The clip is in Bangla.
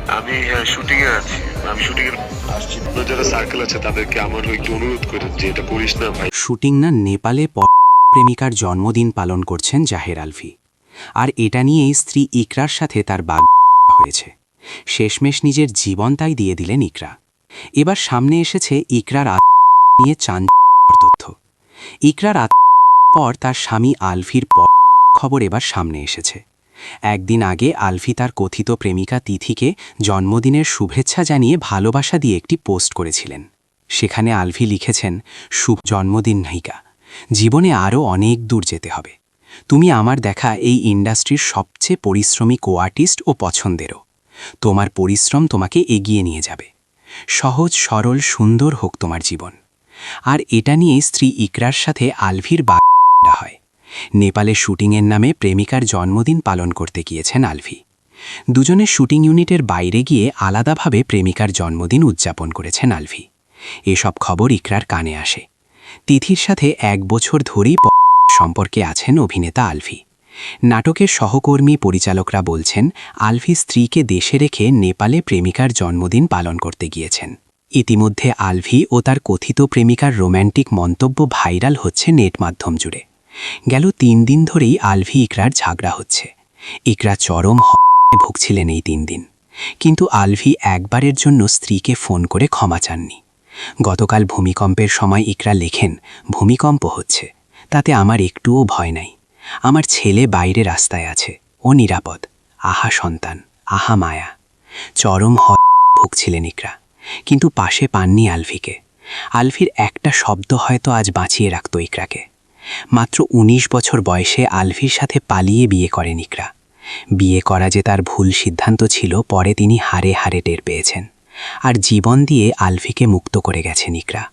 আমি শুটিং এ আছি। আমি শুটিং এর আসছি। যারা সার্কেল আছে তাদেরকে আমার একটু অনুরোধ করেন যে এটা করিস না ভাই। শুটিং না, নেপালে প্রেমিকার জন্মদিন পালন করছেন জাহের আলভী। আর এটা নিয়েই স্ত্রী ইকরার সাথে তার বাগ হয়েছে। শেষমেশ নিজের জীবন তাই দিয়ে দিলেন ইকরা। এবার সামনে এসেছে ইকরার নিয়ে চাঞ্চল্যকর তথ্য। ইকরার পর তার স্বামী আলভীর খবর এবার সামনে এসেছে। একদিন আগে আলভী তার কথিত প্রেমিকা তিথিকে জন্মদিনের শুভেচ্ছা জানিয়ে ভালোবাসা দিয়ে একটি পোস্ট করেছিলেন। সেখানে আলভী লিখেছেন, শুভ জন্মদিন নায়িকা, জীবনে আরও অনেক দূর যেতে হবে। তুমি আমার দেখা এই ইন্ডাস্ট্রির সবচেয়ে পরিশ্রমী কো-আর্টিস্ট ও পছন্দেরও। তোমার পরিশ্রম তোমাকে এগিয়ে নিয়ে যাবে। সহজ সরল সুন্দর হোক তোমার জীবন। আর এটা নিয়ে স্ত্রী ইকরার সাথে আলভীর হয়। নেপালে শুটিংয়ের নামে প্রেমিকার জন্মদিন পালন করতে গিয়েছেন আলভী। দুজনে শুটিং ইউনিটের বাইরে গিয়ে আলাদাভাবে প্রেমিকার জন্মদিন উদযাপন করেছেন আলভী। এসব খবর ইকরার কানে আসে। তিথির সাথে 1 বছর ধরেই সম্পর্কে আছেন অভিনেতা আলভী। নাটকের সহকর্মী পরিচালকরা বলছেন, আলভী স্ত্রীকে দেশে রেখে নেপালে প্রেমিকার জন্মদিন পালন করতে গিয়েছেন। ইতিমধ্যে আলভী ও তার কথিত প্রেমিকার রোম্যান্টিক মন্তব্য ভাইরাল হচ্ছে নেট মাধ্যম জুড়ে। গেল 3 দিন ধরেই আলভী ইকরার ঝগড়া হচ্ছে। ইকরা চরম ভুগছিলেন এই 3 দিন। কিন্তু আলভী একবারের জন্য স্ত্রীকে ফোন করে ক্ষমা চাননি। গতকাল ভূমিকম্পের সময় ইকরা লেখেন, ভূমিকম্প হচ্ছে, তাতে আমার একটুও ভয় নাই। আমার ছেলে বাইরে রাস্তায় আছে, ও নিরাপদ। আহা সন্তান, আহা মায়া। চরম ভুগছিলেন ইকরা, কিন্তু পাশে পাননি আলভীকে। আলভীর একটা শব্দ হয়তো আজ বাঁচিয়ে রাখত ইকরাকে। মাত্র 19 বছর বয়সে আলভীর সাথে পালিয়ে বিয়ে করেন ইকরা। বিয়ে করা যে তার ভুল সিদ্ধান্ত ছিল পরে তিনি হারে হারে টের পেয়েছেন। আর জীবন দিয়ে আলভীকে মুক্ত করে গেছেন ইকরা।